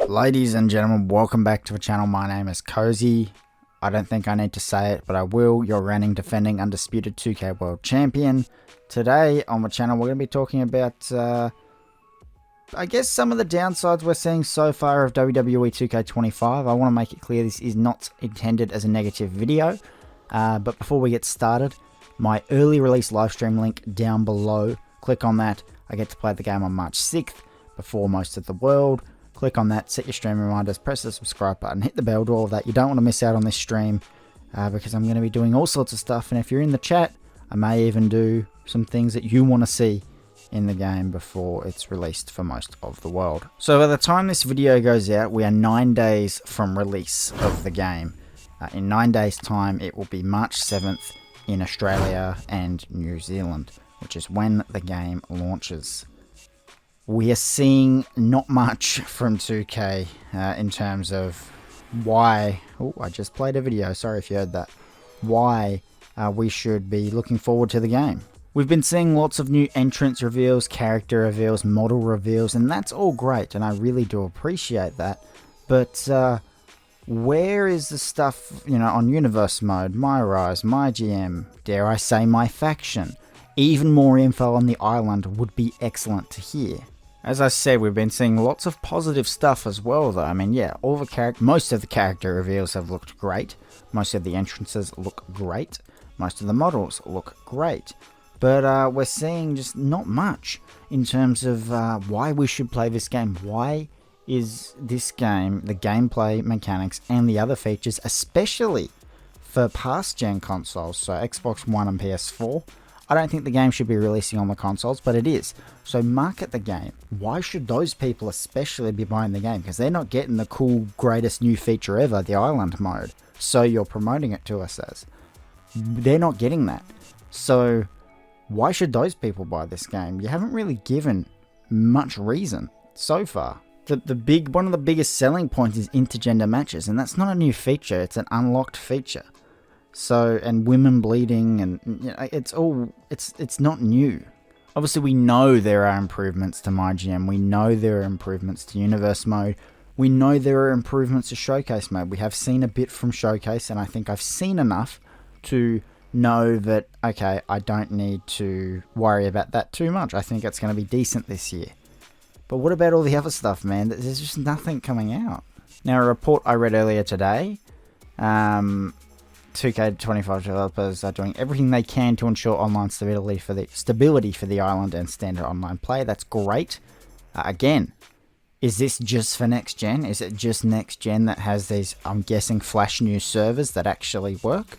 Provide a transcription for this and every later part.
Ladies and gentlemen, welcome back to the channel. My name is Cozy. I don't think I need to say it, but I will. Your reigning, defending, undisputed 2K World Champion. Today on the channel, we're going to be talking about, I guess, some of the downsides we're seeing so far of WWE 2K25. I want to make it clear this is not intended as a negative video. But before we get started, my early release livestream link down below. Click on that. I get to play the game on March 6th before most of the world. Click on that, set your stream reminders, press the subscribe button, hit the bell, do all of that. You don't want to miss out on this stream because I'm going to be doing all sorts of stuff. And if you're in the chat, I may even do some things that you want to see in the game before it's released for most of the world. So by the time this video goes out, we are 9 days from release of the game. In 9 days time, it will be March 7th in Australia and New Zealand, which is when the game launches. We are seeing not much from 2K in terms of why... Oh, I just played a video. Sorry if you heard that. Why we should be looking forward to the game. We've been seeing lots of new entrance reveals, character reveals, model reveals, and that's all great, and I really do appreciate that. But where is the stuff, you know, on Universe Mode, My Rise, My GM, dare I say My Faction? Even more info on the island would be excellent to hear. As I said, we've been seeing lots of positive stuff as well, though. I mean, yeah, most of the character reveals have looked great. Most of the entrances look great. Most of the models look great. But we're seeing just not much in terms of why we should play this game. Why is this game, the gameplay mechanics, and the other features, especially for past-gen consoles, so Xbox One and PS4, I don't think the game should be releasing on the consoles, but it is. So market the game. Why should those people especially be buying the game? Because they're not getting the cool, greatest new feature ever, the island mode. So you're promoting it to us as. They're not getting that. So why should those people buy this game? You haven't really given much reason so far. One of the biggest selling points is intergender matches, and that's not a new feature, it's an unlocked feature. So, and women bleeding, and you know, it's not new. Obviously, we know there are improvements to MyGM. We know there are improvements to Universe Mode. We know there are improvements to Showcase Mode. We have seen a bit from Showcase, and I think I've seen enough to know that, okay, I don't need to worry about that too much. I think it's going to be decent this year. But what about all the other stuff, man? There's just nothing coming out. Now, a report I read earlier today, 2K25 developers are doing everything they can to ensure online stability for the island and standard online play. That's great. Again, is this just for next gen? Is it just next gen that has these, I'm guessing, flash new servers that actually work?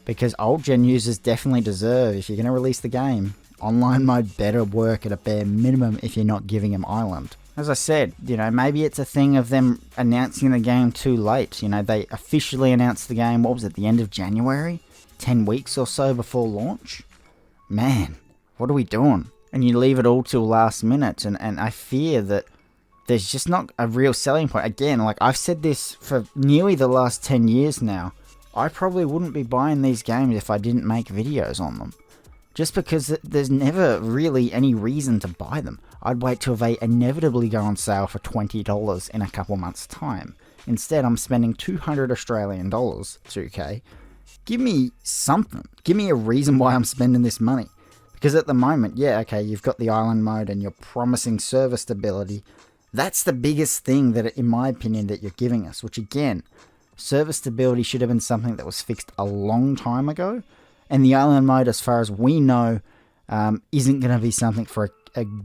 Because old gen users definitely deserve, if you're going to release the game, online mode better work at a bare minimum if you're not giving them island. As I said, you know, maybe it's a thing of them announcing the game too late. You know, they officially announced the game, what was it, the end of January? 10 weeks or so before launch? Man, what are we doing? And you leave it all till last minute, and I fear that there's just not a real selling point. Again, like I've said this for nearly the last 10 years now, I probably wouldn't be buying these games if I didn't make videos on them. Just because there's never really any reason to buy them. I'd wait till they inevitably go on sale for $20 in a couple months' time. Instead, I'm spending 200 Australian dollars, 2K. Give me something. Give me a reason why I'm spending this money. Because at the moment, yeah, okay, you've got the island mode and you're promising server stability. That's the biggest thing that, in my opinion, that you're giving us. Which again, server stability should have been something that was fixed a long time ago. And the island mode, as far as we know, isn't going to be something for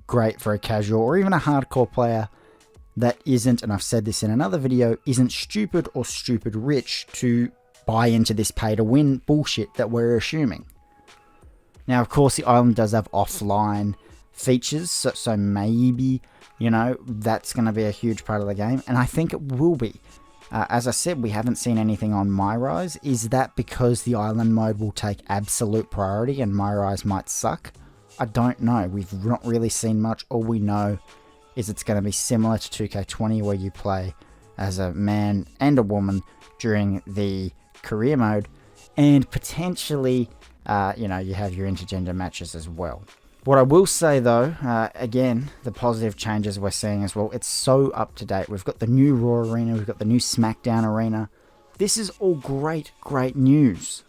great for a casual or even a hardcore player that isn't, and I've said this in another video, isn't stupid or stupid rich to buy into this pay-to-win bullshit that we're assuming. Now, of course, the island does have offline features, so maybe, you know, that's going to be a huge part of the game, and I think it will be. As I said, we haven't seen anything on My Rise. Is that because the island mode will take absolute priority and My Rise might suck? I don't know. We've not really seen much. All we know is it's going to be similar to 2K20, where you play as a man and a woman during the career mode, and potentially, you know, you have your intergender matches as well. What I will say though, again, the positive changes we're seeing as well, it's so up to date. We've got the new Raw arena, we've got the new SmackDown arena. This is all great news.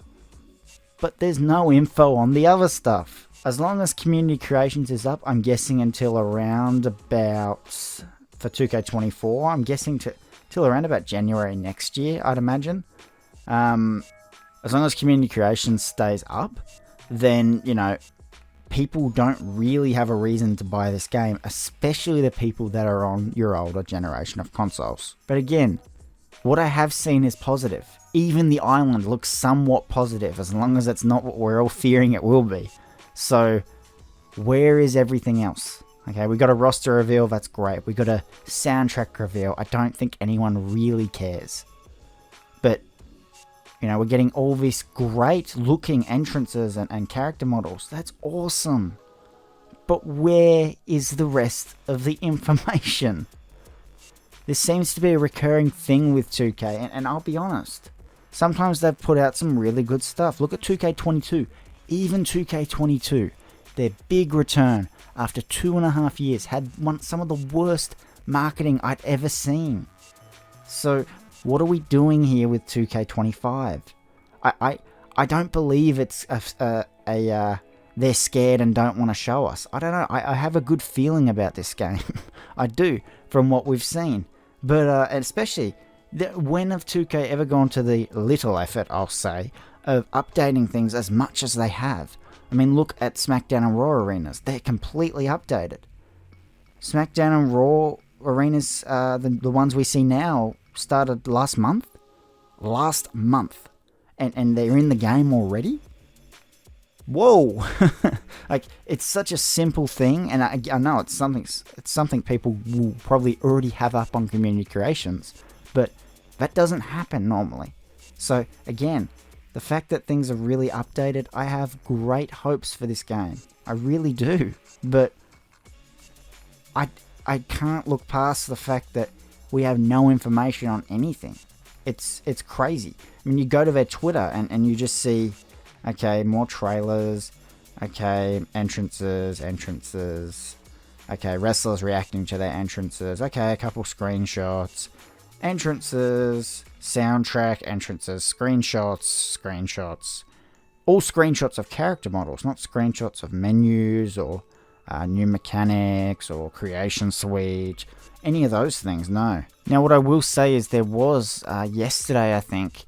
But there's no info on the other stuff. As long as Community Creations is up, I'm guessing until around about, for 2K24, I'm guessing till around about January next year, I'd imagine. As long as Community Creations stays up, then, you know, people don't really have a reason to buy this game, especially the people that are on your older generation of consoles. But again, what I have seen is positive. Even the island looks somewhat positive, as long as it's not what we're all fearing it will be. So, where is everything else? Okay, we got a roster reveal, that's great. We got a soundtrack reveal, I don't think anyone really cares. But, you know, we're getting all these great looking entrances and character models. That's awesome. But where is the rest of the information? This seems to be a recurring thing with 2K, and I'll be honest. Sometimes they've put out some really good stuff. Look at 2K22. Even 2K22, their big return after 2.5 years, had some of the worst marketing I'd ever seen. So, what are we doing here with 2K25? I don't believe it's they're scared and don't want to show us. I don't know. I have a good feeling about this game. I do, from what we've seen. But especially, when have 2K ever gone to the little effort, I'll say, of updating things as much as they have? I mean, look at SmackDown and Raw arenas. They're completely updated. SmackDown and Raw arenas, the ones we see now, started last month. And they're in the game already? Whoa! Like, it's such a simple thing, and I know it's something people will probably already have up on Community Creations, but that doesn't happen normally. So again, the fact that things are really updated, I have great hopes for this game. I really do. But I can't look past the fact that we have no information on anything. It's crazy. I mean, you go to their Twitter and you just see, okay, more trailers, okay, entrances, okay, wrestlers reacting to their entrances, okay, a couple screenshots, entrances, soundtrack, entrances, screenshots, all screenshots of character models, not screenshots of menus or new mechanics or creation suite, any of those things, no. Now, what I will say is there was, yesterday I think,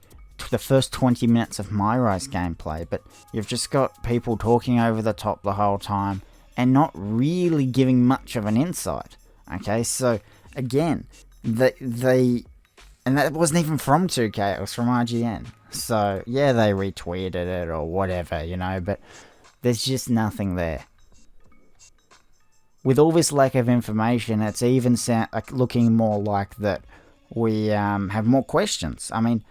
the first 20 minutes of MyRise gameplay, but you've just got people talking over the top the whole time and not really giving much of an insight. Okay, so again, and that wasn't even from 2K, it was from IGN. So yeah, they retweeted it or whatever, you know, but there's just nothing there. With all this lack of information, it's even looking more like that we have more questions. I mean,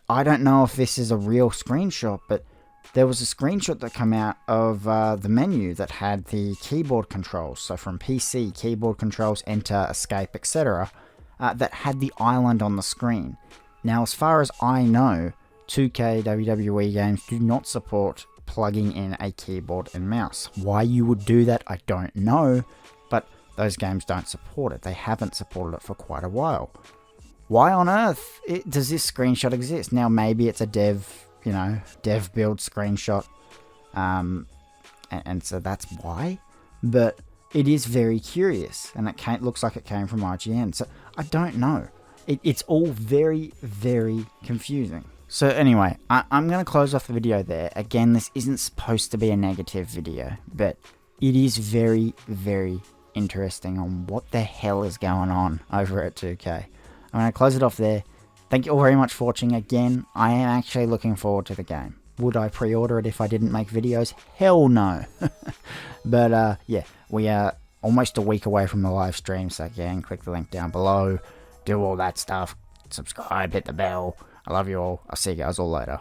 I don't know if this is a real screenshot, but there was a screenshot that came out of the menu that had the keyboard controls. So from PC, keyboard controls, enter, escape, etc. That had the island on the screen. Now, as far as I know, 2K WWE games do not support plugging in a keyboard and mouse. Why you would do that, I don't know, but those games don't support it. They haven't supported it for quite a while. Why on earth does this screenshot exist? Now, maybe it's a dev build screenshot, and so that's why, but it is very curious, and it looks like it came from IGN, so I don't know. It's all very, very confusing. So anyway, I'm going to close off the video there. Again, this isn't supposed to be a negative video, but it is very, very interesting on what the hell is going on over at 2K. I'm going to close it off there. Thank you all very much for watching. Again, I am actually looking forward to the game. Would I pre-order it if I didn't make videos? Hell no. But yeah, we are almost a week away from the live stream, so again, click the link down below. Do all that stuff. Subscribe, hit the bell. I love you all. I'll see you guys all later.